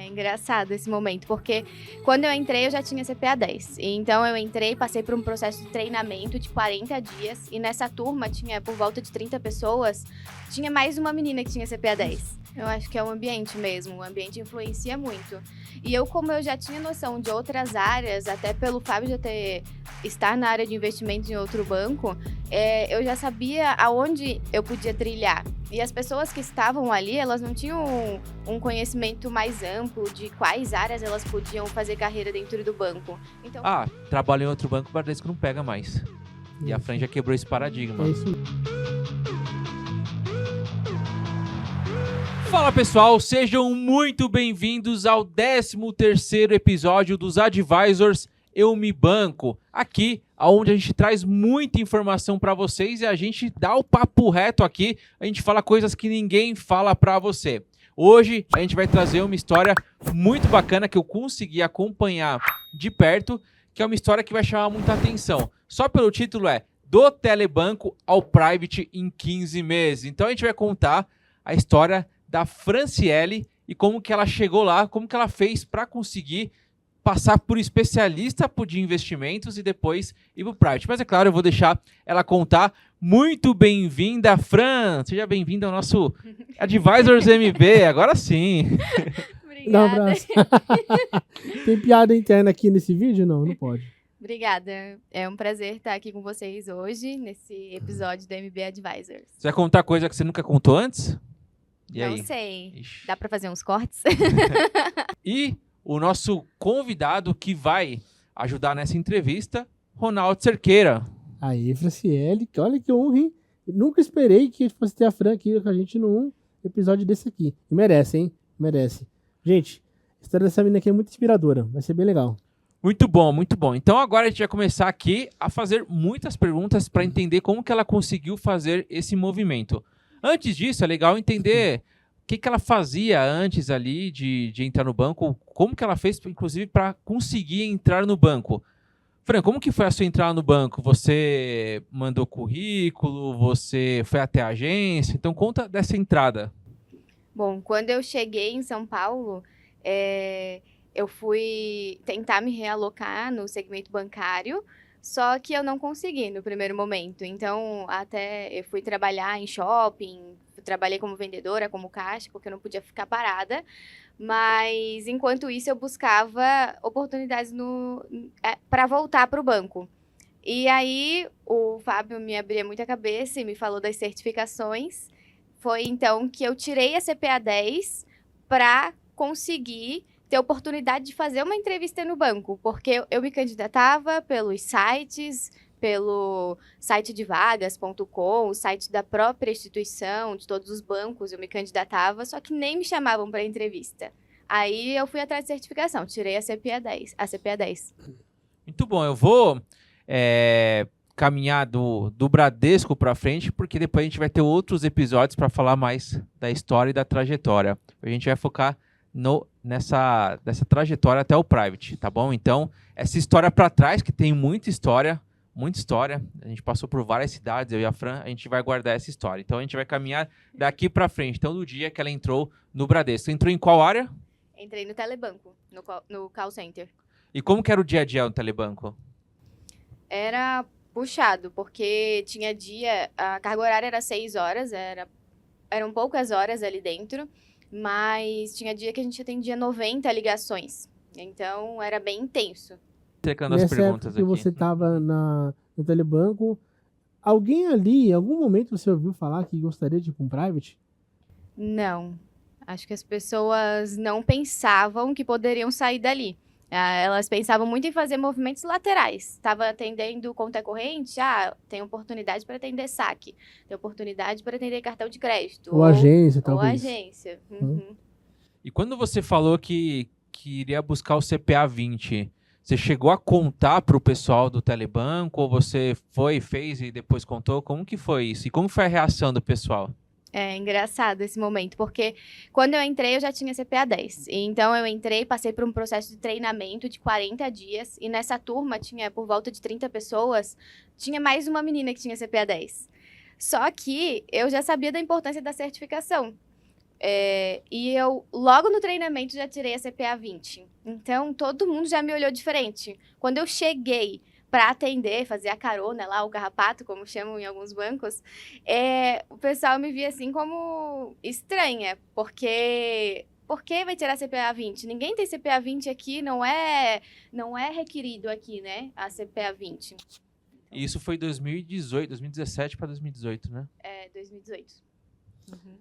engraçado esse momento, porque quando eu entrei eu já tinha CPA 10. Então eu entrei, passei por um processo de treinamento de 40 dias e nessa turma tinha por volta de 30 pessoas, tinha mais uma menina que tinha CPA 10. Eu acho que é o ambiente mesmo, o ambiente influencia muito. E como eu já tinha noção de outras áreas, até pelo Fábio já estar na área de investimentos em outro banco, eu já sabia aonde eu podia trilhar. E as pessoas que estavam ali, elas não tinham um conhecimento mais amplo de quais áreas elas podiam fazer carreira dentro do banco. Então... trabalho em outro banco, o Bradesco não pega mais. E a Fran já quebrou esse paradigma. É isso. Fala pessoal, sejam muito bem-vindos ao 13º episódio dos Advisors Eu Me Banco. Aqui, onde a gente traz muita informação para vocês e a gente dá o papo reto aqui, a gente fala coisas que ninguém fala para você. Hoje a gente vai trazer uma história muito bacana que eu consegui acompanhar de perto, que é uma história que vai chamar muita atenção. Só pelo título Do Telebanco ao Private em 15 meses. Então a gente vai contar a história da Franciele e como que ela chegou lá, como que ela fez para conseguir passar por especialista de investimentos e depois ir para o private. Mas é claro, eu vou deixar ela contar. Muito bem-vinda, Fran! Seja bem-vinda ao nosso Advisors MB, agora sim! Obrigada. Dá um abraço. Tem piada interna aqui nesse vídeo? Não pode. Obrigada. É um prazer estar aqui com vocês hoje, nesse episódio do MB Advisors. Você vai contar coisa que você nunca contou antes? E Não aí? sei. Ixi. Dá para fazer uns cortes? E o nosso convidado que vai ajudar nessa entrevista, Ronaldo Cerqueira. Aí, Franciele, olha que honra, hein? Eu nunca esperei que fosse ter a Fran aqui com a gente num episódio desse aqui. E merece, hein? Merece. Gente, a história dessa menina aqui é muito inspiradora. Vai ser bem legal. Muito bom, muito bom. Então agora a gente vai começar aqui a fazer muitas perguntas para entender como que ela conseguiu fazer esse movimento. Antes disso, é legal entender o que ela fazia antes ali de entrar no banco, como que ela fez, inclusive, para conseguir entrar no banco. Fran, como que foi a sua entrada no banco? Você mandou currículo, você foi até a agência? Então conta dessa entrada. Bom, quando eu cheguei em São Paulo, eu fui tentar me realocar no segmento bancário, só que eu não consegui no primeiro momento. Então, até eu fui trabalhar em shopping, trabalhei como vendedora, como caixa, porque eu não podia ficar parada. Mas, enquanto isso, eu buscava oportunidades para voltar para o banco. E aí, o Fábio me abria muita cabeça e me falou das certificações. Foi, então, que eu tirei a CPA 10 para conseguir ter oportunidade de fazer uma entrevista no banco, porque eu me candidatava pelos sites, pelo site de vagas.com, o site da própria instituição, de todos os bancos, eu me candidatava, só que nem me chamavam para entrevista. Aí eu fui atrás de certificação, tirei a CPA 10. Muito bom, eu vou caminhar do Bradesco para frente, porque depois a gente vai ter outros episódios para falar mais da história e da trajetória. A gente vai focar nessa trajetória até o private, tá bom? Então, essa história para trás, que tem muita história, a gente passou por várias cidades, eu e a Fran, a gente vai guardar essa história. Então, a gente vai caminhar daqui para frente. Então, do dia que ela entrou no Bradesco. Você entrou em qual área? Entrei no Telebanco, no call center. E como que era o dia a dia no Telebanco? Era puxado, porque tinha dia, a carga horária era 6 horas, eram poucas horas ali dentro, mas tinha dia que a gente atendia 90 ligações. Então, era bem intenso. Checando as Nessa perguntas época que aqui. você estava no Telebanco, alguém ali, em algum momento você ouviu falar que gostaria de ir para um private? Não. Acho que as pessoas não pensavam que poderiam sair dali. Elas pensavam muito em fazer movimentos laterais. Estava atendendo conta corrente, tem oportunidade para atender saque, tem oportunidade para atender cartão de crédito. Ou agência, Ou talvez. agência. Uhum. E quando você falou que iria buscar o CPA 20, você chegou a contar para o pessoal do Telebanco, ou você fez e depois contou? Como que foi isso? E como foi a reação do pessoal? É engraçado esse momento, porque quando eu entrei eu já tinha CPA 10. Então eu entrei, passei por um processo de treinamento de 40 dias e nessa turma tinha por volta de 30 pessoas, tinha mais uma menina que tinha CPA 10. Só que eu já sabia da importância da certificação. E eu, logo no treinamento, já tirei a CPA 20. Então, todo mundo já me olhou diferente. Quando eu cheguei para atender, fazer a carona lá, o carrapato, como chamam em alguns bancos, o pessoal me via assim como estranha, porque... Por que vai tirar CPA 20? Ninguém tem CPA 20 aqui, não é requerido aqui, né, a CPA 20. E isso foi 2018, 2017 para 2018, né? 2018. Uhum.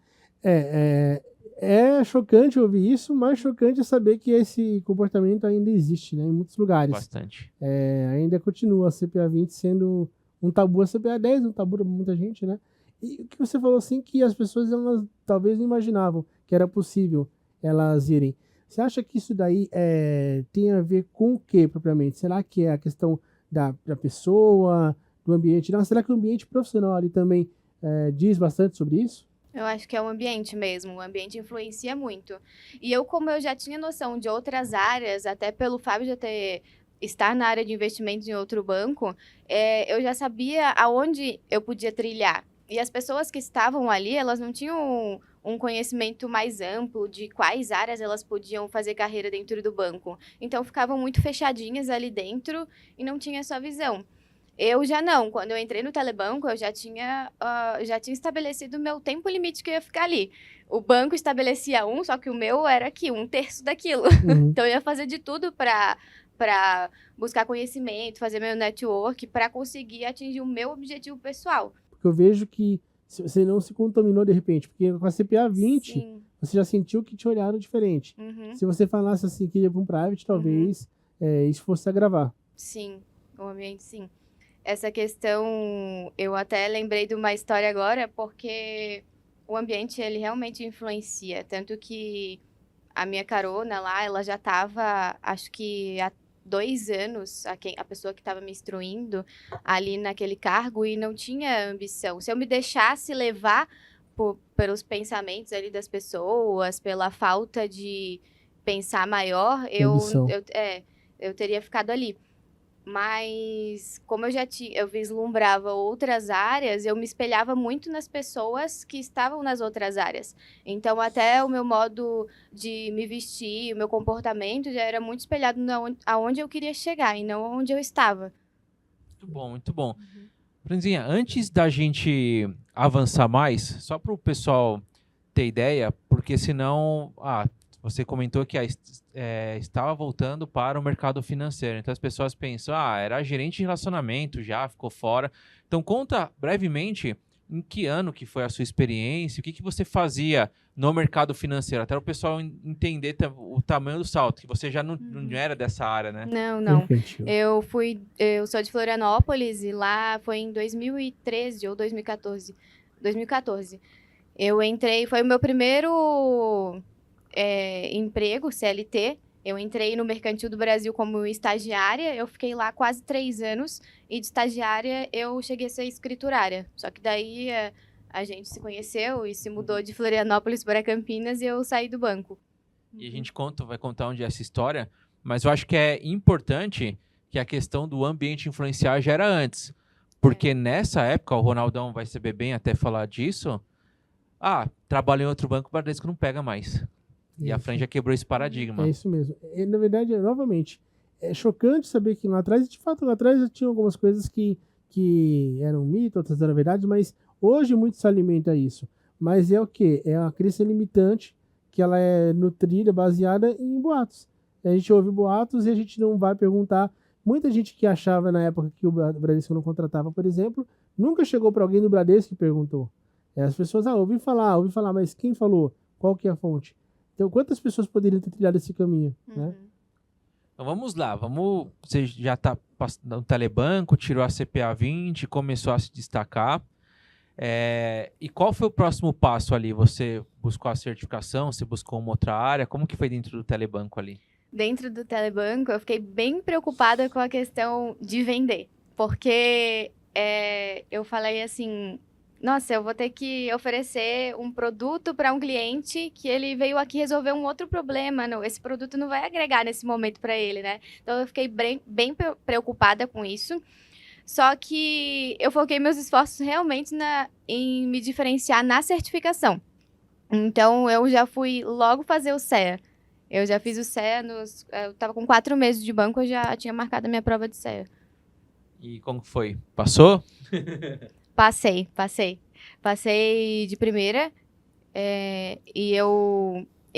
É chocante ouvir isso, mas chocante é saber que esse comportamento ainda existe, né, em muitos lugares. Bastante. Ainda continua a CPA 20 sendo um tabu, a CPA 10 um tabu para muita gente, né? E o que você falou assim, que as pessoas elas talvez não imaginavam que era possível elas irem. Você acha que isso daí tem a ver com o que propriamente? Será que é a questão da pessoa, do ambiente? Não, será que o ambiente profissional ali também diz bastante sobre isso? Eu acho que é o ambiente mesmo, o ambiente influencia muito. E como eu já tinha noção de outras áreas, até pelo Fábio já estar na área de investimentos em outro banco, eu já sabia aonde eu podia trilhar. E as pessoas que estavam ali, elas não tinham um conhecimento mais amplo de quais áreas elas podiam fazer carreira dentro do banco. Então, ficavam muito fechadinhas ali dentro e não tinha essa visão. Eu já não. Quando eu entrei no Telebanco, eu já tinha estabelecido o meu tempo limite que eu ia ficar ali. O banco estabelecia só que o meu era aqui, 1/3 daquilo. Uhum. Então, eu ia fazer de tudo para buscar conhecimento, fazer meu network, para conseguir atingir o meu objetivo pessoal. Porque eu vejo que você não se contaminou de repente, porque com a CPA 20, Sim. você já sentiu que te olharam diferente. Uhum. Se você falasse assim que ia para um private, talvez isso fosse agravar. Sim, o ambiente sim. Essa questão, eu até lembrei de uma história agora, porque o ambiente, ele realmente influencia. Tanto que a minha carona lá, ela já estava, acho que há 2 anos, a pessoa que estava me instruindo ali naquele cargo e não tinha ambição. Se eu me deixasse levar pelos pensamentos ali das pessoas, pela falta de pensar maior, Ambição. eu teria ficado ali. Mas como eu vislumbrava outras áreas, eu me espelhava muito nas pessoas que estavam nas outras áreas. Então, até o meu modo de me vestir, o meu comportamento já era muito espelhado aonde eu queria chegar e não onde eu estava. Muito bom, muito bom. Franzinha, antes da gente avançar mais, só para o pessoal ter ideia, porque senão... você comentou que estava voltando para o mercado financeiro. Então as pessoas pensam, era gerente de relacionamento já, ficou fora. Então conta brevemente em que ano que foi a sua experiência, o que você fazia no mercado financeiro, até o pessoal entender o tamanho do salto, que você já não era dessa área, né? Não. Eu sou de Florianópolis e lá foi em 2013 ou 2014. 2014. Eu entrei, foi o meu primeiro... emprego, CLT. Eu entrei no Mercantil do Brasil como estagiária, eu fiquei lá quase 3 anos, e de estagiária eu cheguei a ser escriturária. Só que daí a gente se conheceu e se mudou de Florianópolis para Campinas e eu saí do banco. E a gente vai contar onde é essa história, mas eu acho que é importante que a questão do ambiente influenciar já era antes. Porque nessa época, o Ronaldão vai saber bem até falar disso, trabalha em outro banco, o Bradesco não pega mais. E a Fran já quebrou esse paradigma. É isso mesmo. Na verdade, novamente, é chocante saber que lá atrás, de fato, lá atrás já tinham algumas coisas que eram mito, outras eram verdade, mas hoje muito se alimenta isso. Mas é o quê? É a crença limitante que ela é nutrida, baseada em boatos. A gente ouve boatos e a gente não vai perguntar. Muita gente que achava na época que o Bradesco não contratava, por exemplo, nunca chegou para alguém do Bradesco e perguntou. As pessoas, ouvi falar, mas quem falou? Qual que é a fonte? Então, quantas pessoas poderiam ter trilhado esse caminho, né? Então, vamos lá. Você já está no Telebanco, tirou a CPA 20, começou a se destacar. E qual foi o próximo passo ali? Você buscou a certificação? Você buscou uma outra área? Como que foi dentro do Telebanco ali? Dentro do Telebanco, eu fiquei bem preocupada com a questão de vender. Porque eu falei assim... Nossa, eu vou ter que oferecer um produto para um cliente que ele veio aqui resolver um outro problema. Não, esse produto não vai agregar nesse momento para ele, né? Então, eu fiquei bem preocupada com isso. Só que eu foquei meus esforços realmente em me diferenciar na certificação. Então, eu já fui logo fazer o CEA. Eu já fiz o CEA eu tava com 4 meses de banco, eu já tinha marcado a minha prova de CEA. E como que foi? Passou? Passei. Passei de primeira. E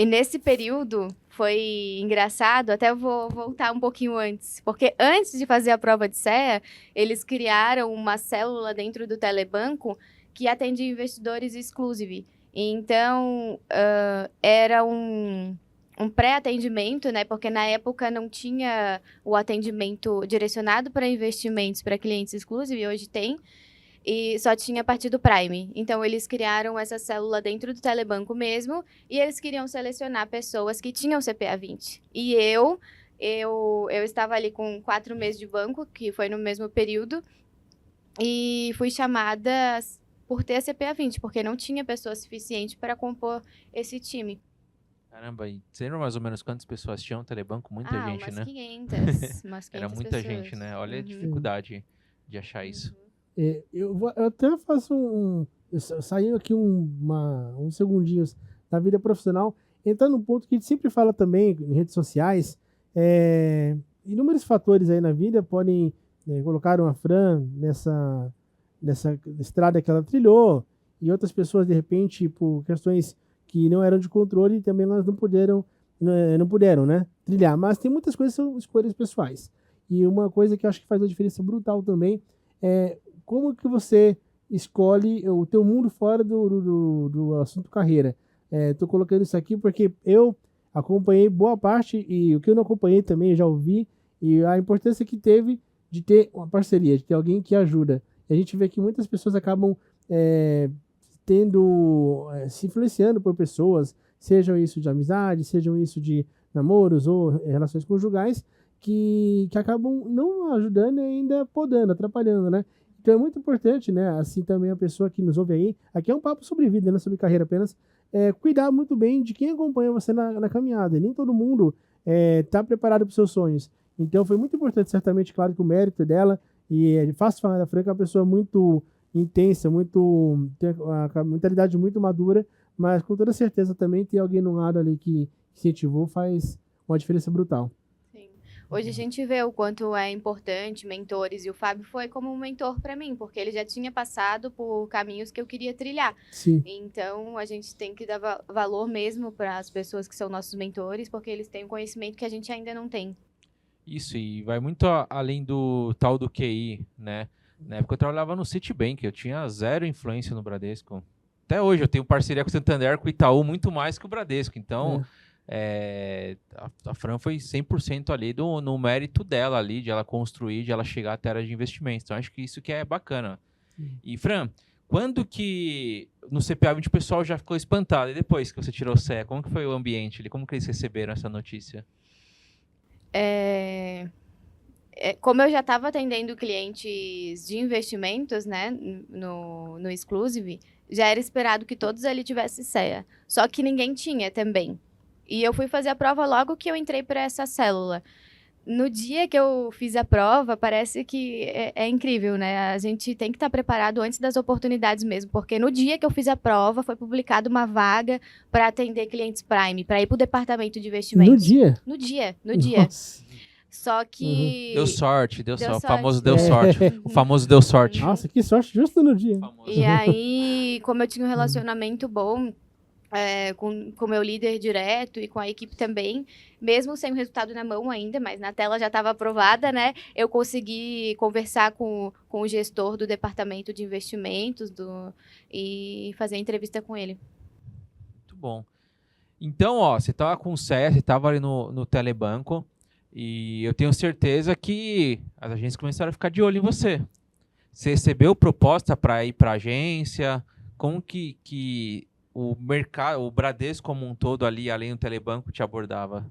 nesse período foi engraçado, até eu vou voltar um pouquinho antes. Porque antes de fazer a prova de CEA, eles criaram uma célula dentro do Telebanco que atendia investidores exclusive. Então, era um pré-atendimento, né? Porque na época não tinha o atendimento direcionado para investimentos para clientes exclusivos, e hoje tem. E só tinha a partir do Prime. Então, eles criaram essa célula dentro do Telebanco mesmo, e eles queriam selecionar pessoas que tinham CPA 20. E eu estava ali com 4 meses de banco, que foi no mesmo período, e fui chamada por ter a CPA 20, porque não tinha pessoa suficiente para compor esse time. Caramba, e você lembra mais ou menos quantas pessoas tinham no Telebanco? Muita gente, umas né? 500, umas 500 Era muita pessoas. gente, né? Olha a Uhum. dificuldade de achar isso. Eu até faço saindo aqui uns segundinhos da vida profissional, entrando num ponto que a gente sempre fala também em redes sociais, inúmeros fatores aí na vida podem colocar uma Fran nessa estrada que ela trilhou, e outras pessoas, de repente, por questões que não eram de controle, também elas não puderam, né, trilhar. Mas tem muitas coisas que são escolhas pessoais. E uma coisa que eu acho que faz uma diferença brutal também é como que você escolhe o teu mundo fora do assunto carreira. Tô colocando isso aqui porque eu acompanhei boa parte, e o que eu não acompanhei também já ouvi, e a importância que teve de ter uma parceria, de ter alguém que ajuda. E a gente vê que muitas pessoas acabam se influenciando por pessoas, sejam isso de amizade, sejam isso de namoros ou relações conjugais, que acabam não ajudando e ainda podando, atrapalhando, né? Então é muito importante, né? Assim também a pessoa que nos ouve aí, aqui é um papo sobre vida, não sobre carreira apenas, cuidar muito bem de quem acompanha você na caminhada. E nem todo mundo está preparado para os seus sonhos. Então foi muito importante, certamente, claro que o mérito dela, e é fácil falar da Franca, é uma pessoa muito intensa, tem uma mentalidade muito madura, mas com toda certeza também ter alguém no lado ali que incentivou faz uma diferença brutal. Hoje a gente vê o quanto é importante mentores, e o Fábio foi como um mentor para mim, porque ele já tinha passado por caminhos que eu queria trilhar. Sim. Então a gente tem que dar valor mesmo para as pessoas que são nossos mentores, porque eles têm um conhecimento que a gente ainda não tem. Isso, e vai muito além do tal do QI, né? Na época eu trabalhava no Citibank, eu tinha zero influência no Bradesco. Até hoje eu tenho parceria com o Santander, com o Itaú, muito mais que o Bradesco. Então, a Fran foi 100% ali no mérito dela ali, de ela construir, de ela chegar até a área de investimentos. Então, acho que isso que é bacana. E, Fran, quando que no CPA 20 o pessoal já ficou espantado? E depois que você tirou o CE, como que foi o ambiente ali? Como que eles receberam essa notícia? Como eu já estava atendendo clientes de investimentos, né, no Exclusive, já era esperado que todos ali tivessem CEA. Só que ninguém tinha também. E eu fui fazer a prova logo que eu entrei para essa célula. No dia que eu fiz a prova, parece que é incrível, né? A gente tem que estar preparado antes das oportunidades mesmo, porque no dia que eu fiz a prova, foi publicada uma vaga para atender clientes Prime, para ir para o departamento de investimentos. No dia? No dia. Nossa. Só que... Deu sorte. O famoso Deu deu sorte. O famoso deu sorte. Nossa, que sorte, justo no dia. E aí, como eu tinha um relacionamento bom com o meu líder direto e com a equipe também, mesmo sem o resultado na mão ainda, mas na tela já estava aprovada, né? Eu consegui conversar com o gestor do departamento de investimentos e fazer a entrevista com ele. Muito bom. Então, ó, você estava com o CE, você estava ali no Telebanco, e eu tenho certeza que as agências começaram a ficar de olho em você. Você recebeu proposta para ir para a agência? Como que o mercado, o Bradesco como um todo ali, além do Telebanco, te abordava?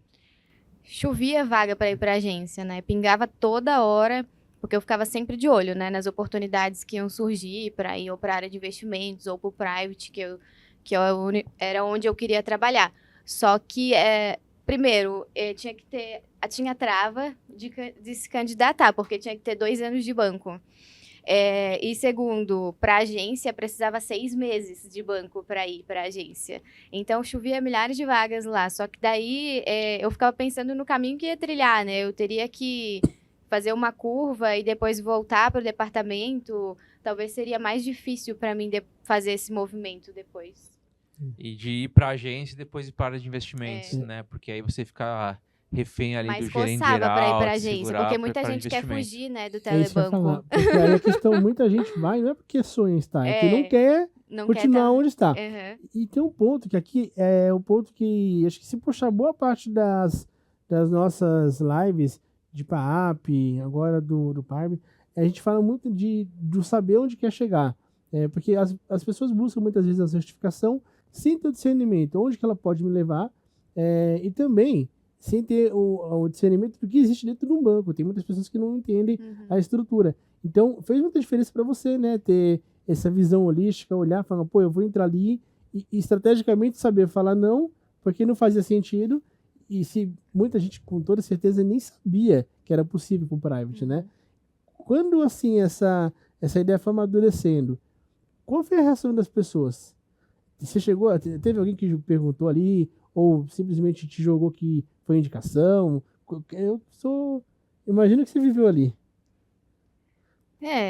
Chovia vaga para ir para a agência, né? Pingava toda hora, porque eu ficava sempre de olho, né, nas oportunidades que iam surgir para ir ou para a área de investimentos ou para o private, era onde eu queria trabalhar. Só que, primeiro, tinha trava de se candidatar, porque tinha que ter 2 anos de banco. E segundo, para a agência precisava 6 meses de banco para ir para a agência. Então chovia milhares de vagas lá. Só que daí eu ficava pensando no caminho que ia trilhar, né? Eu teria que fazer uma curva e depois voltar para o departamento. Talvez seria mais difícil para mim fazer esse movimento depois. E de ir para a agência e depois ir para a área de investimentos, né? Porque aí você fica refém ali Mas do gerente coçava geral, para ir para a te agência, segurar porque pra muita ir para gente quer investimento. fugir, né, do É isso que eu ia telebanco. falar. Porque aí a questão, muita gente vai, não é porque sonha em estar, é que não quer Não continuar quer onde está. Uhum. E tem um ponto que aqui é o ponto que acho que se puxar boa parte das nossas lives de PAAP, agora do PARB, a gente fala muito de saber onde quer chegar. Porque as pessoas buscam muitas vezes a certificação sem ter o discernimento, onde que ela pode me levar, e também sem ter o discernimento do que existe dentro de um banco. Tem muitas pessoas que não entendem a estrutura. Então, fez muita diferença para você, né, ter essa visão holística, olhar, falar, pô, eu vou entrar ali e estrategicamente saber falar não, porque não fazia sentido, e se muita gente com toda certeza nem sabia que era possível para o private, né? Quando, assim, essa ideia foi amadurecendo, qual foi a reação das pessoas? Você teve alguém que perguntou ali, ou simplesmente te jogou que foi indicação? Imagino que você viveu ali.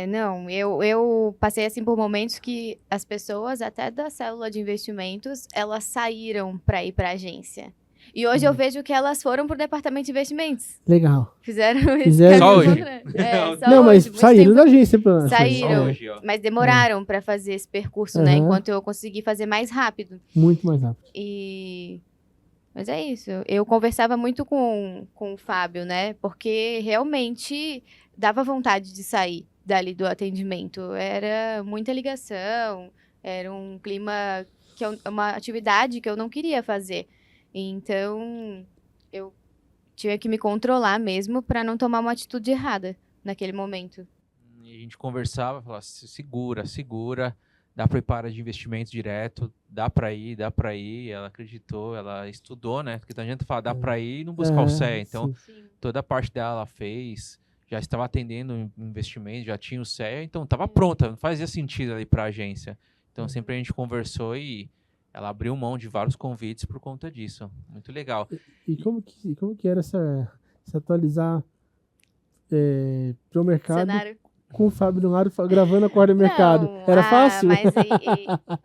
Não, eu passei assim por momentos que as pessoas, até da célula de investimentos, elas saíram para ir para a agência. E hoje eu vejo que elas foram pro departamento de investimentos. Legal. Fizeram isso. Só hoje. Só não, mas hoje, saíram da agência. Saíram, Só hoje, ó. mas demoraram para fazer esse percurso, né? Enquanto eu consegui fazer mais rápido. Muito mais rápido. Mas é isso. Eu conversava muito com o Fábio, né? Porque realmente dava vontade de sair dali do atendimento. Era muita ligação, era um clima, uma atividade que eu não queria fazer. Então, eu tinha que me controlar mesmo para não tomar uma atitude errada naquele momento. E a gente conversava, falava, segura, dá para ir para a área de investimentos direto, dá para ir. Ela acreditou, ela estudou, né? Porque a gente fala, dá para ir e não buscar o CEA. Então, toda a parte dela ela fez, já estava atendendo investimentos, já tinha o CEA, então estava pronta, não fazia sentido ali para a agência. Então, sempre a gente conversou e ela abriu mão de vários convites por conta disso. Muito legal. E como que era se atualizar para o mercado Cenário. com o Fábio do lado gravando Acorda Mercado? Era fácil? Mas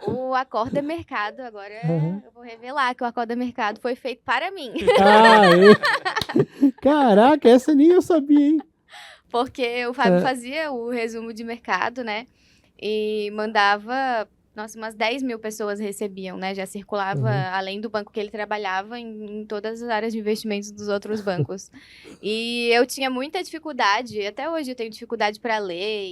o Acorda Mercado, agora eu vou revelar que o Acorda Mercado foi feito para mim. Caraca, essa nem eu sabia, hein? Porque o Fábio fazia o resumo de mercado, né? E mandava... Nossa, umas 10 mil pessoas recebiam, né? Já circulava, além do banco que ele trabalhava, em todas as áreas de investimentos dos outros bancos. E eu tinha muita dificuldade, até hoje eu tenho dificuldade para ler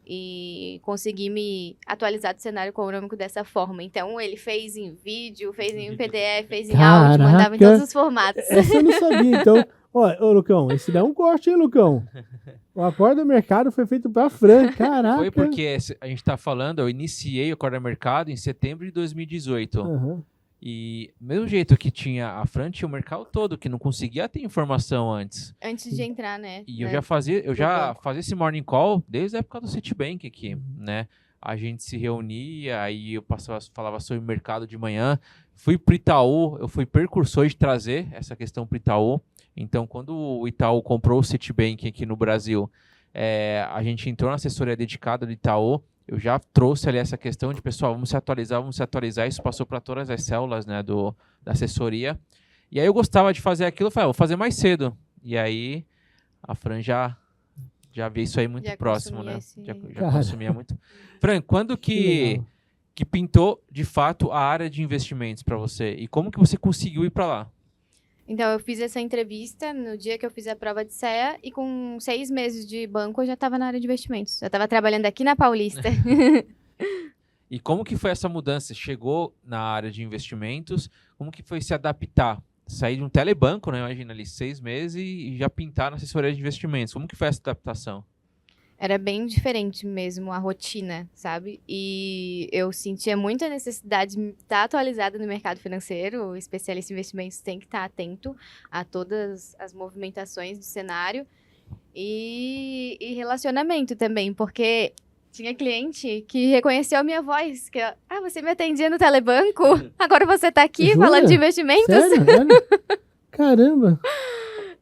e conseguir me atualizar do cenário econômico dessa forma. Então, ele fez em vídeo, fez em PDF, fez em áudio, mandava em todos os formatos. Essa eu não sabia, então... Ô, Lucão, esse dá um corte, hein, Lucão? O Acorda Mercado foi feito pra Fran, caraca. Foi porque a gente tá falando, eu iniciei o Acorda Mercado em setembro de 2018. E mesmo jeito que tinha a Fran, tinha o mercado todo, que não conseguia ter informação antes. Antes de entrar, né? E eu já fazia esse morning call desde a época do Citibank aqui, né? A gente se reunia, aí eu falava sobre o mercado de manhã. Fui pro Itaú, eu fui precursor de trazer essa questão pro Itaú. Então, quando o Itaú comprou o Citibank aqui no Brasil, a gente entrou na assessoria dedicada do Itaú. Eu já trouxe ali essa questão de, pessoal, vamos se atualizar. Isso passou para todas as células, né, da assessoria. E aí eu gostava de fazer aquilo, eu falei, vou fazer mais cedo. E aí a Fran já via isso aí muito já próximo, né? Já Cara. consumia muito. Fran, quando que pintou, de fato, a área de investimentos para você? E como que você conseguiu ir para lá? Então, eu fiz essa entrevista no dia que eu fiz a prova de CEA e com 6 meses de banco eu já estava na área de investimentos. Eu estava trabalhando aqui na Paulista. E como que foi essa mudança? Chegou na área de investimentos, como que foi se adaptar? Sair de um telebanco, né? Imagina ali, 6 meses e já pintar na assessoria de investimentos. Como que foi essa adaptação? Era bem diferente mesmo a rotina, sabe? E eu sentia muita necessidade de estar atualizada no mercado financeiro. O especialista em investimentos tem que estar atento a todas as movimentações do cenário. e relacionamento também, porque tinha cliente que reconheceu a minha voz, que, você me atendia no Telebanco? Agora você tá aqui Jura? falando de investimentos? Sério? Olha. Caramba.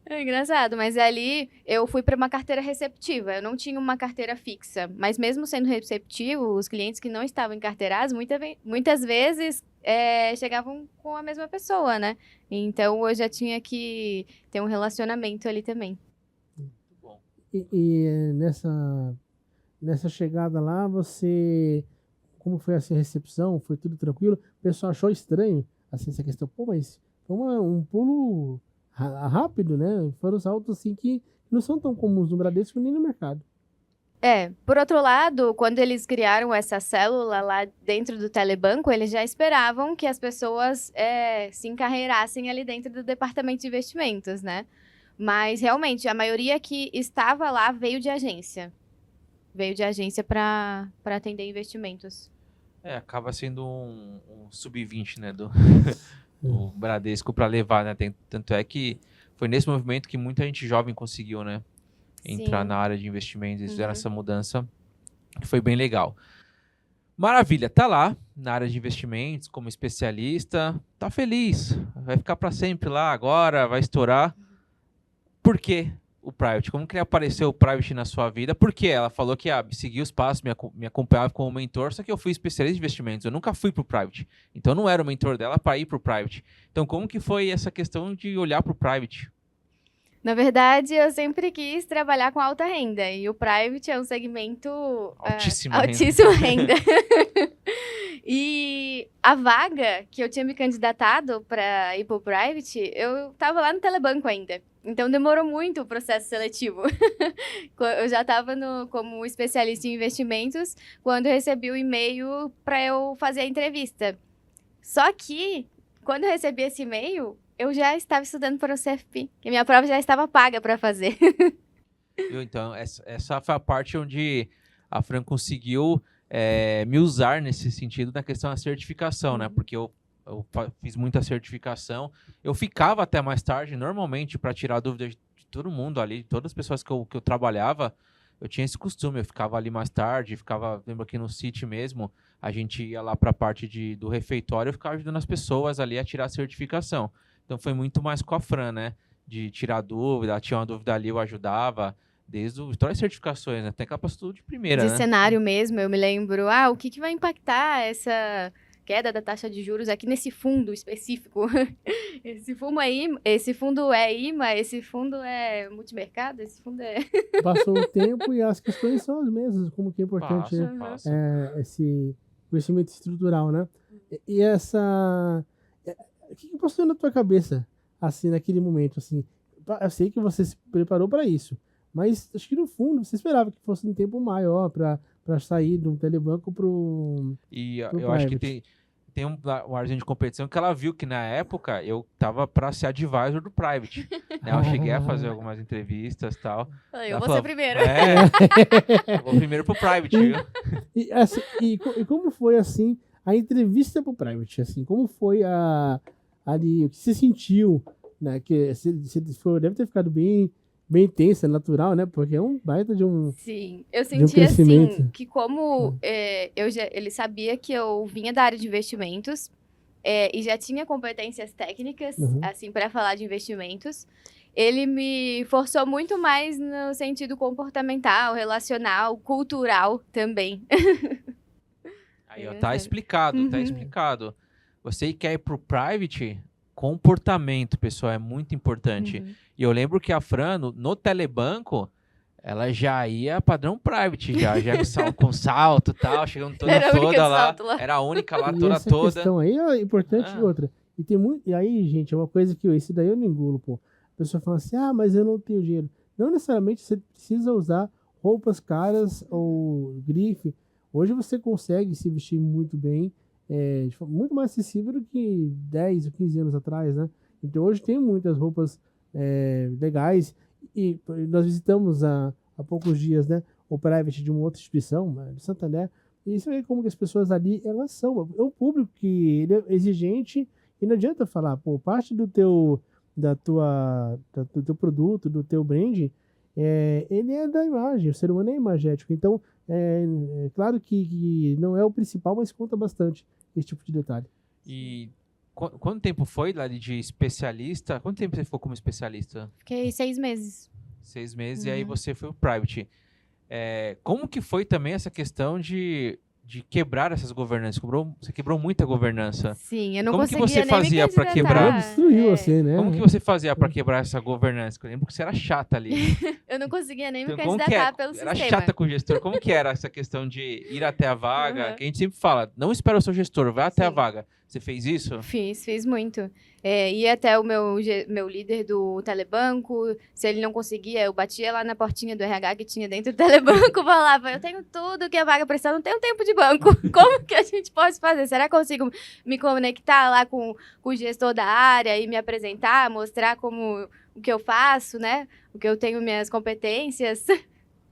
É engraçado, mas ali eu fui para uma carteira receptiva, eu não tinha uma carteira fixa, mas mesmo sendo receptivo, os clientes que não estavam encarteirados, muitas vezes chegavam com a mesma pessoa, né? Então eu já tinha que ter um relacionamento ali também. Bom. E nessa chegada lá, como foi assim a recepção? Foi tudo tranquilo? O pessoal achou estranho assim, essa questão? Pô, mas foi um pulo rápido, né? Foram saltos assim que não são tão comuns no Bradesco nem no mercado. Por outro lado, quando eles criaram essa célula lá dentro do Telebanco, eles já esperavam que as pessoas se encarreirassem ali dentro do departamento de investimentos, né? Mas, realmente, a maioria que estava lá veio de agência. Veio de agência para atender investimentos. Acaba sendo um sub-20, né, do Bradesco para levar, né? Tanto é que foi nesse movimento que muita gente jovem conseguiu, né? Entrar na área de investimentos. Eles fizeram essa mudança, que foi bem legal. Maravilha, tá lá na área de investimentos como especialista, tá feliz, vai ficar para sempre lá agora, vai estourar. Por quê o Private? Como que apareceu o Private na sua vida? Porque ela falou que seguia os passos, me acompanhava como mentor, só que eu fui especialista em investimentos, eu nunca fui pro Private. Então não era o mentor dela para ir pro Private. Então como que foi essa questão de olhar pro Private? Na verdade, eu sempre quis trabalhar com alta renda. E o Private é um segmento altíssima renda. E a vaga que eu tinha me candidatado para ir para o Private, eu estava lá no Telebanco ainda. Então, demorou muito o processo seletivo. Eu já estava como especialista em investimentos quando eu recebi o e-mail para eu fazer a entrevista. Só que, quando eu recebi esse e-mail, eu já estava estudando para o CFP, que minha prova já estava paga para fazer. Então, essa foi a parte onde a Fran conseguiu me usar nesse sentido na questão da certificação, né? Porque eu fiz muita certificação. Eu ficava até mais tarde, normalmente, para tirar dúvidas de todo mundo ali, todas as pessoas que eu trabalhava, eu tinha esse costume. Eu ficava ali mais tarde, lembro aqui no City mesmo, a gente ia lá para a parte do refeitório, eu ficava ajudando as pessoas ali a tirar a certificação. Então foi muito mais com a Fran, né? De tirar dúvida, tinha uma dúvida ali, eu ajudava, desde todas as certificações, né? Até capacitado de primeira, de né? cenário mesmo, eu me lembro, o que vai impactar essa queda da taxa de juros aqui nesse fundo específico? Esse fundo é IMA, esse fundo é multimercado, esse fundo é... Passou o tempo e as questões são as mesmas, como que é importante Passa. Esse conhecimento estrutural, né? E o que passou na tua cabeça, assim, naquele momento, assim? Eu sei que você se preparou para isso, mas acho que no fundo você esperava que fosse um tempo maior para sair de um Telebanco pro eu acho que tem um arzinho de competição que ela viu que na época eu tava para ser advisor do Private. Né? Eu cheguei a fazer algumas entrevistas e tal. Eu vou ser primeiro. Eu vou primeiro pro Private, viu? E como foi, assim, a entrevista pro Private? Assim, como foi ali, o que você sentiu, né? Que você deve ter ficado bem tensa, natural, né? Porque é um baita de um... Sim, eu senti assim, que como ele sabia que eu vinha da área de investimentos e já tinha competências técnicas, assim, para falar de investimentos, ele me forçou muito mais no sentido comportamental, relacional, cultural também. Aí, tá explicado, tá explicado. Você quer ir pro Private... Comportamento, pessoal, é muito importante. E eu lembro que a Fran, no Telebanco, ela já ia padrão Private, já com salto e tal, chegando toda lá. Era a única lá, toda. Essa questão aí é importante outra. E tem muito. E aí, gente, é uma coisa que esse daí eu não engulo, pô. A pessoa fala assim, mas eu não tenho dinheiro. Não necessariamente você precisa usar roupas caras ou grife. Hoje você consegue se vestir muito bem, muito mais acessível do que 10 ou 15 anos atrás, né? Então hoje tem muitas roupas legais e nós visitamos há poucos dias, né, o Private de uma outra instituição, de Santander, e isso é como que as pessoas ali, elas são, é um público que ele é exigente e não adianta falar, pô, parte do teu produto, do teu brand, ele é da imagem, o ser humano é imagético. Então, é claro que não é o principal, mas conta bastante esse tipo de detalhe. E quanto tempo foi lá de especialista? Quanto tempo você ficou como especialista? Fiquei 6 meses. 6 meses, e aí você foi o private. Como que foi também essa questão de quebrar essas governanças? Você quebrou muita governança. Sim, eu não Como que conseguia você nem me fazia pra candidatar. quebrar? Destruiu você, né? Como que você fazia pra quebrar essa governança? Eu lembro que você era chata ali. Eu não conseguia nem me Então, como que candidatar pelo era sistema. chata com o gestor. Como que era essa questão de ir até a vaga? Uhum. Que a gente sempre fala, não espera o seu gestor, vai até a Sim. vaga. Você fez isso? Fiz muito. Ia até o meu líder do telebanco, se ele não conseguia, eu batia lá na portinha do RH que tinha dentro do telebanco, falava, eu tenho tudo que a vaga precisa, não tenho tempo de banco. Como que a gente pode fazer? Será que eu consigo me conectar lá com o gestor da área e me apresentar, mostrar o que eu faço, né? O que eu tenho, minhas competências.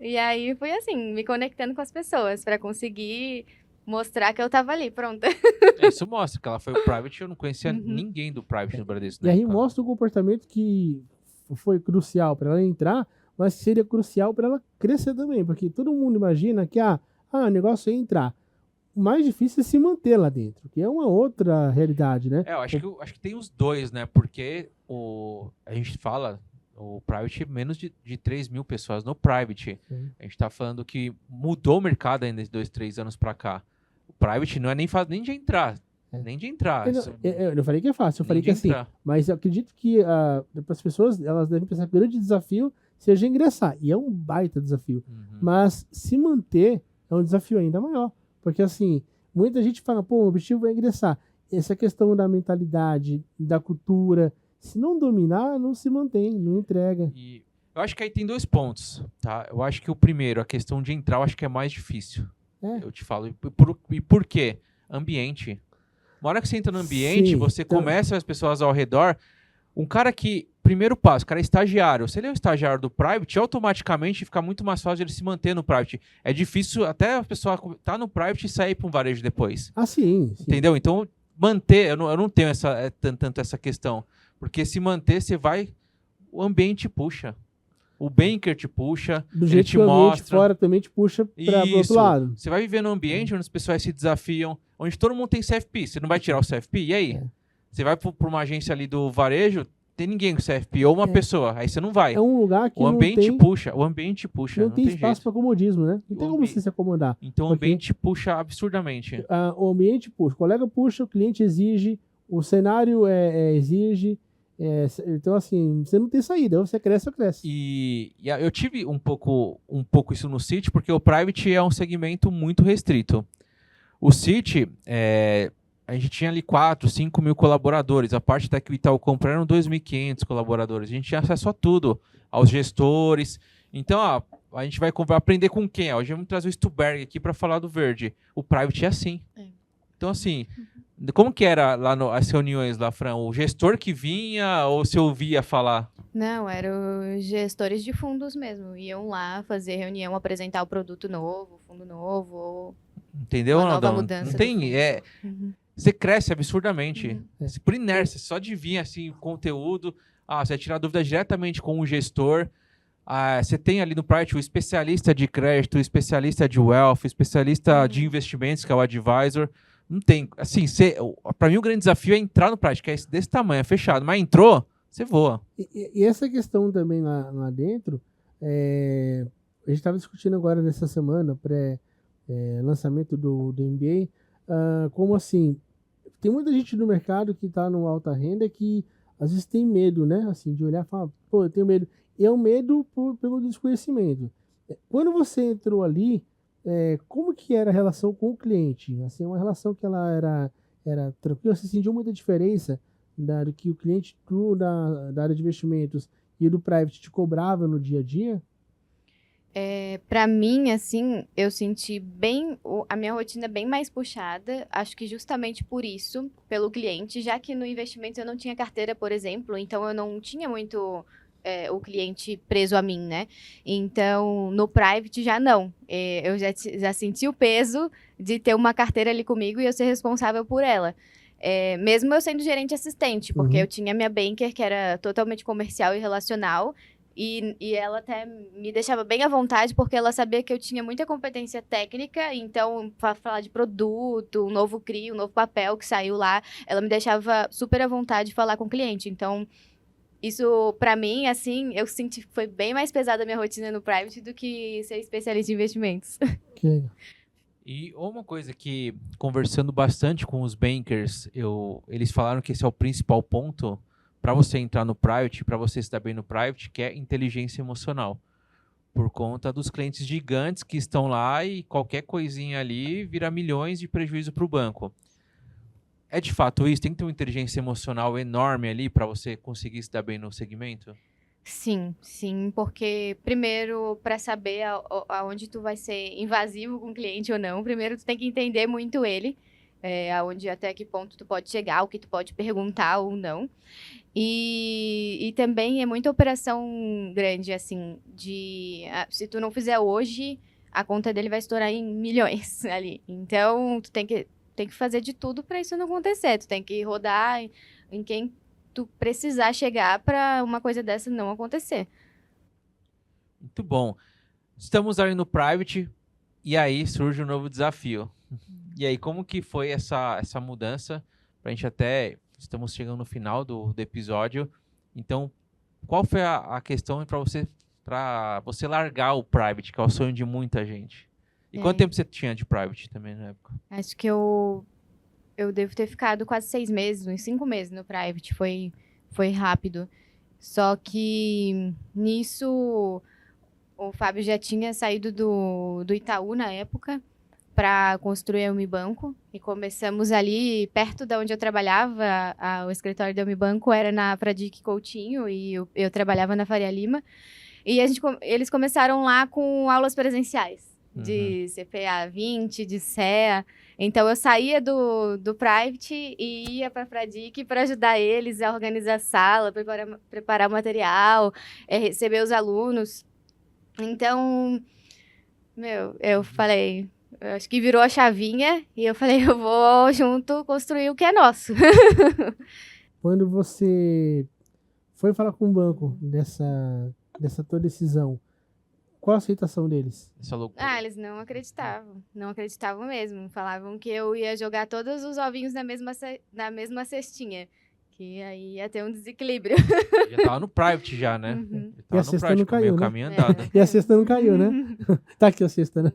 E aí fui assim, me conectando com as pessoas para conseguir mostrar que eu tava ali, pronta. Isso mostra que ela foi o private, eu não conhecia ninguém do private no Bradesco. E aí mostra um comportamento que foi crucial para ela entrar, mas que seria crucial para ela crescer também, porque todo mundo imagina que o negócio é entrar. O mais difícil é se manter lá dentro, que é uma outra realidade, né? Eu acho que tem os dois, né? Porque a gente fala, o private, menos de 3 mil pessoas no private. Sim. A gente tá falando que mudou o mercado ainda de 2, 3 anos para cá. O private não é nem de entrar. Nem de entrar. Eu não falei que é fácil, eu falei que é assim. Entrar. Mas eu acredito que para as pessoas, elas devem pensar que o grande desafio seja ingressar. E é um baita desafio. Mas se manter é um desafio ainda maior. Porque assim, muita gente fala, o objetivo é ingressar. Essa questão da mentalidade, da cultura, se não dominar, não se mantém, não entrega. E eu acho que aí tem 2 pontos, tá? Eu acho que o primeiro, a questão de entrar, eu acho que é mais difícil. Eu te falo. E por quê? Ambiente. Uma hora que você entra no ambiente, você começa as pessoas ao redor. Um cara que, primeiro passo, o cara é estagiário. Se ele é um estagiário do private, automaticamente fica muito mais fácil ele se manter no private. É difícil até a pessoa estar no private e sair para um varejo depois. Sim. Entendeu? Então, manter, eu não tenho tanto essa questão. Porque se manter, você vai... O ambiente puxa. O banker te puxa, Do ele jeito te que o ambiente mostra. fora também te puxa para o outro lado. Você vai viver num ambiente onde as pessoas se desafiam, onde todo mundo tem CFP. Você não vai tirar o CFP? E aí? Você vai para uma agência ali do varejo, tem ninguém com CFP, ou uma pessoa. Aí você não vai. É um lugar que o ambiente puxa. Não tem espaço para comodismo, né? Não tem como você se acomodar. Então o ambiente puxa absurdamente. O ambiente puxa. O colega puxa, o cliente exige, o cenário exige. Então, assim, você não tem saída, ou você cresce ou cresce. E eu tive um pouco isso no Citi, porque o private é um segmento muito restrito. O Citi, a gente tinha ali 4, 5 mil colaboradores. A parte da que o Itaú comprou eram 2.500 colaboradores. A gente tinha acesso a tudo, aos gestores. Então, a gente vai aprender com quem? Hoje vamos trazer o Stuberg aqui para falar do Verde. O private é assim. Então, assim... Como que era lá as reuniões lá, Fran? O gestor que vinha ou você ouvia falar? Não, eram os gestores de fundos mesmo. Iam lá fazer reunião, apresentar o produto novo, o fundo novo. Entendeu? Uma nova mudança. Não tem. Você cresce absurdamente. Por inércia, só de vir assim, conteúdo. Você vai tirar dúvida diretamente com o gestor. Você tem ali no private o especialista de crédito, o especialista de wealth, o especialista de investimentos, que é o advisor. Não tem, assim, para mim o grande desafio é entrar no private, que é desse tamanho, é fechado, mas entrou, você voa. E essa questão também lá dentro, a gente estava discutindo agora nessa semana, pré-lançamento do MBA, como assim, tem muita gente no mercado que está no alta renda que às vezes tem medo, né, assim, de olhar e falar, eu tenho medo. E é um medo pelo desconhecimento. Quando você entrou ali, como que era a relação com o cliente? Assim, uma relação que ela era tranquila? Você sentiu muita diferença do que o cliente da área de investimentos e do private te cobrava no dia a dia? Para mim, assim, eu senti a minha rotina bem mais puxada, acho que justamente por isso, pelo cliente, já que no investimento eu não tinha carteira, por exemplo, então eu não tinha muito... o cliente preso a mim, né? Então, no private já não. Eu já senti o peso de ter uma carteira ali comigo e eu ser responsável por ela. Mesmo eu sendo gerente assistente, porque eu tinha minha banker, que era totalmente comercial e relacional, E ela até me deixava bem à vontade, porque ela sabia que eu tinha muita competência técnica, então, para falar de produto, um novo CRI, um novo papel que saiu lá, ela me deixava super à vontade de falar com o cliente. Então, isso, para mim, assim, eu senti que foi bem mais pesada a minha rotina no private do que ser especialista em investimentos. Que legal. E uma coisa que, conversando bastante com os bankers, eles falaram que esse é o principal ponto para você entrar no private, para você estar bem no private, que é inteligência emocional. Por conta dos clientes gigantes que estão lá e qualquer coisinha ali vira milhões de prejuízo para o banco. É de fato isso? Tem que ter uma inteligência emocional enorme ali para você conseguir se dar bem no segmento? Sim, sim, porque primeiro, para saber aonde tu vai ser invasivo com o cliente ou não, primeiro tu tem que entender muito ele, aonde até que ponto tu pode chegar, o que tu pode perguntar ou não. E também é muita operação grande, assim, se tu não fizer hoje, a conta dele vai estourar em milhões ali. Então, tu tem que fazer de tudo para isso não acontecer. Tu tem que rodar em quem tu precisar chegar para uma coisa dessa não acontecer. Muito bom. Estamos ali no private e aí surge um novo desafio. E aí, como que foi essa mudança? Pra gente até... Estamos chegando no final do episódio. Então, qual foi a questão para você largar o private, que é o sonho de muita gente? E quanto tempo você tinha de private também na época? Acho que eu devo ter ficado quase 6 meses, uns 5 meses no private. Foi rápido. Só que nisso o Fábio já tinha saído do Itaú na época para construir a Unibanco. E começamos ali perto da onde eu trabalhava. O escritório da Unibanco era na Fradique Coutinho e eu trabalhava na Faria Lima. E eles começaram lá com aulas presenciais de CPA 20, de CEA. Então, eu saía do private e ia para a Fradique para ajudar eles a organizar a sala, preparar o material, receber os alunos. Então, eu falei, eu acho que virou a chavinha e eu falei, eu vou junto construir o que é nosso. Quando você foi falar com o banco dessa tua decisão, qual a aceitação deles? Essa loucura. Eles não acreditavam. Não acreditavam mesmo. Falavam que eu ia jogar todos os ovinhos na mesma cestinha. Que aí ia ter um desequilíbrio. Já tava no private já, né? Uhum. E a cesta não caiu, né? Caminho andado. E a cesta não caiu, né? Tá aqui a cesta, né?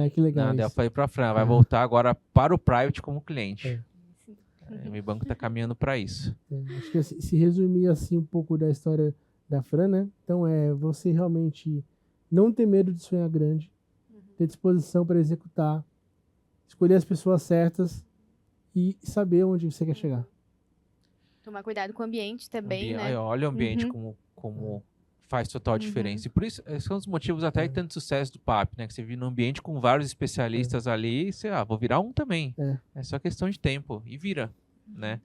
Que legal Não, daí eu isso. falei pra Fran, vai voltar agora para o private como cliente. O meu banco tá caminhando para isso. Acho que se resumir assim um pouco da história da Fran, né? Então você realmente não ter medo de sonhar grande, ter disposição para executar, escolher as pessoas certas e saber onde você quer chegar. Tomar cuidado com o ambiente também, né? Olha o ambiente como faz total diferença. E por isso, esses são os motivos até de tanto sucesso do PAP, né? Que você vive num ambiente com vários especialistas ali e você, vou virar um também. É só questão de tempo. E vira, né?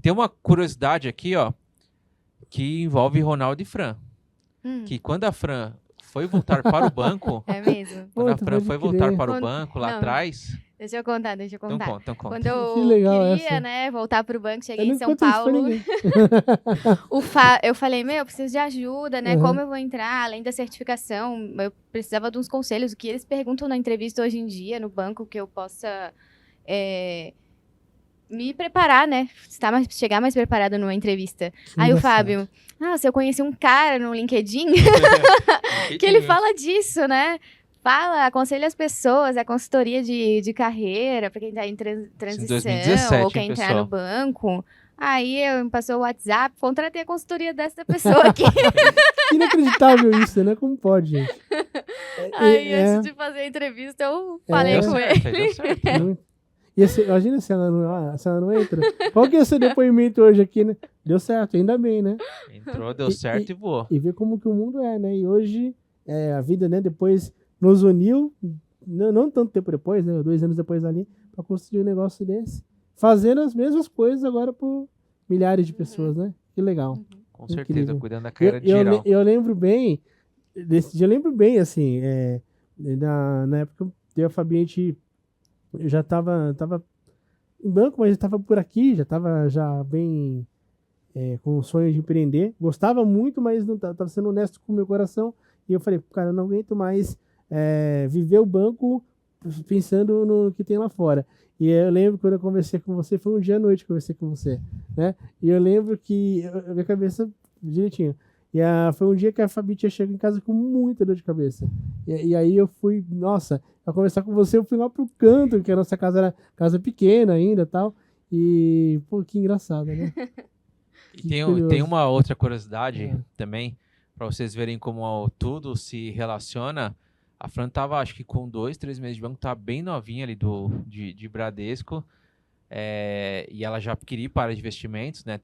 Tem uma curiosidade aqui, ó, que envolve Ronaldo e Fran. Que quando a Fran foi voltar para o banco... É mesmo? Quando a Fran foi voltar para o banco lá atrás... Deixa eu contar. Então conta. Quando eu Que legal queria, essa. né, voltar pro banco, cheguei Eu em não São conto isso pra Paulo. ninguém. Eu falei, eu preciso de ajuda, né? Uhum. Como eu vou entrar, além da certificação? Eu precisava de uns conselhos, o que eles perguntam na entrevista hoje em dia, no banco, que eu possa me preparar, né? Chegar mais preparada numa entrevista. Aí o Fábio, se eu conheci um cara no LinkedIn, que ele fala disso, né? Aconselha as pessoas, a consultoria de carreira, para quem tá em transição 2017, ou quer entrar pessoal. no banco. Aí me passou o WhatsApp, contratei a consultoria dessa pessoa aqui. Inacreditável isso, né? Como pode, gente? Aí, antes de fazer a entrevista, eu falei com ele. Deu certo. Imagina se ela não entra. Qual que é o seu depoimento hoje aqui, né? Deu certo, ainda bem, né? Entrou, deu certo e voou. E ver como que o mundo é, né? E hoje, a vida, né? Depois nos uniu, não tanto tempo depois, né? 2 anos depois ali, para construir um negócio desse. Fazendo as mesmas coisas agora por milhares de pessoas, né? Que legal. Com certeza, Incrível. Cuidando da carreira de geral. Eu lembro bem, desse dia eu lembro bem, assim, na época eu e a Fabi, eu já tava em banco, mas já tava por aqui, já tava bem com o sonho de empreender. Gostava muito, mas não estava sendo honesto com o meu coração. E eu falei, cara, eu não aguento mais viver o banco pensando no que tem lá fora. E eu lembro quando eu conversei com você, foi um dia à noite que eu conversei com você, né? E eu lembro que a minha cabeça direitinho. Foi um dia que a Fabi tinha chegado em casa com muita dor de cabeça. E aí eu fui, nossa, pra conversar com você, eu fui lá pro canto, que a nossa casa era casa pequena ainda e tal. E, pô, que engraçado, né? E tem uma outra curiosidade também, para vocês verem como tudo se relaciona. A Fran tava, acho que com 2, 3 meses de banco, tava bem novinha ali de Bradesco. E ela já queria ir para a área de investimentos, né?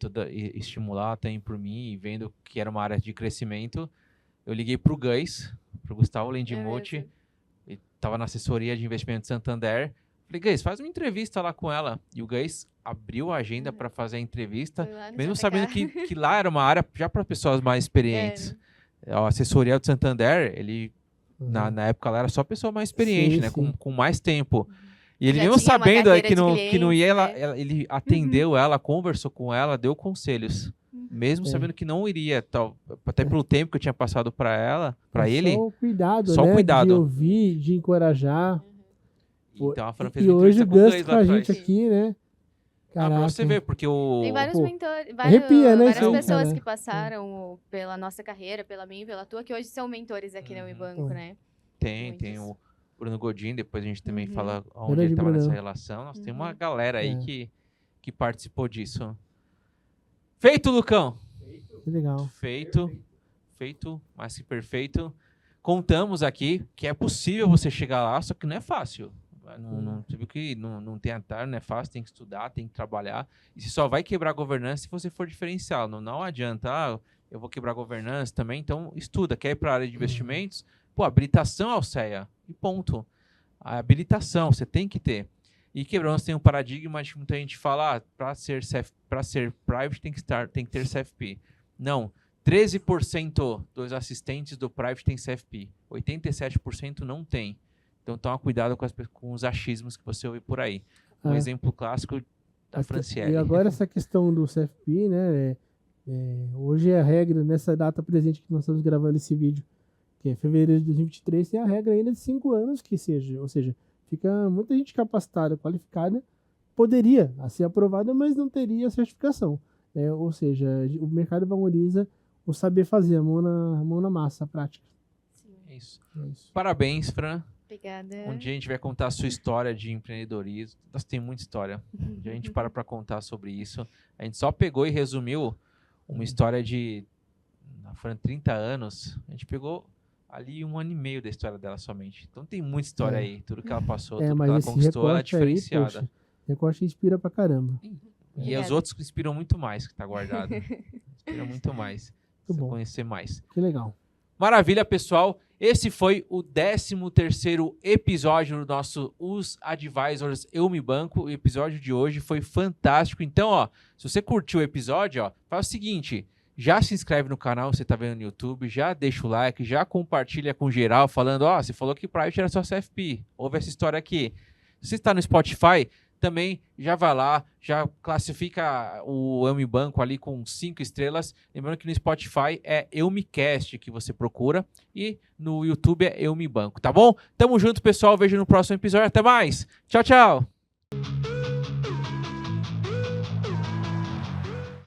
Estimular até por mim, e vendo que era uma área de crescimento. Eu liguei para o Gais, para o Gustavo Lendimuth, ele estava na assessoria de investimento de Santander. Falei, Gais, faz uma entrevista lá com ela. E o Gais abriu a agenda para fazer a entrevista, mesmo sabendo que lá era uma área já para pessoas mais experientes. A assessoria do Santander, ele na época lá era só pessoa mais experiente, né? Com mais tempo. E ele mesmo sabendo que não ia, ele atendeu ela, conversou com ela, deu conselhos. Mesmo sabendo que não iria, até pelo tempo que eu tinha passado para ele. Só o cuidado, só né? cuidado. De ouvir, de encorajar. Então a Fran fez e hoje o Gus com a gente aqui, né? Pra você ver, porque tem vários mentores, arrepia, né, várias pessoas que passaram pela nossa carreira, pela minha e pela tua, que hoje são mentores aqui no Unibanco, né? Tem o Bruno Godin, depois a gente também fala onde ele estava nessa relação. Nós tem uma galera aí que participou disso. Feito, Lucão! Que legal. Feito, mais que perfeito. Contamos aqui que é possível você chegar lá, só que não é fácil. Você viu que não tem atalho, não é fácil, tem que estudar, tem que trabalhar. E você só vai quebrar a governança se você for diferencial. Não adianta, eu vou quebrar a governança também, então estuda. Quer ir para a área de investimentos? Pô, habilitação Alceia. E ponto. A habilitação, você tem que ter. E quebrando, tem um paradigma de que muita gente fala, para ser private tem que ter CFP. Não. 13% dos assistentes do private tem CFP. 87% não tem. Então toma cuidado com os achismos que você ouve por aí. Um exemplo clássico da Franciele. E agora essa questão do CFP, né? Hoje é a regra, nessa data presente que nós estamos gravando esse vídeo, que é fevereiro de 2023, tem a regra ainda de 5 anos que seja. Ou seja, fica muita gente capacitada, qualificada, poderia ser aprovada, mas não teria certificação. Ou seja, o mercado valoriza o saber fazer, a mão na massa, a prática. Sim. É isso. Parabéns, Fran. Obrigada. Um dia a gente vai contar a sua história de empreendedorismo. Nós tem muita história. Um dia a gente para contar sobre isso. A gente só pegou e resumiu uma história de 30 anos. A gente pegou ali 1 ano e meio da história dela somente. Então tem muita história aí. Tudo que ela passou, tudo que ela conquistou, ela é diferenciada. Poxa, recorte inspira pra caramba. E os outros inspiram muito mais, que tá guardado. Inspiram muito mais. Muito bom. Conhecer mais. Que legal. Maravilha, pessoal. Esse foi o 13º episódio do nosso Os Advisors Eu Me Banco. O episódio de hoje foi fantástico. Então, se você curtiu o episódio, faz o seguinte, já se inscreve no canal, você tá vendo no YouTube, já deixa o like, já compartilha com geral, falando, você falou que Private era só CFP. Ouve essa história aqui. Se você está no Spotify, também já vai lá, já classifica o Eu Me Banco ali com 5 estrelas. Lembrando que no Spotify é Eu Me Cast que você procura e no YouTube é Eu Me Banco, tá bom? Tamo junto, pessoal. Vejo no próximo episódio. Até mais. Tchau, tchau.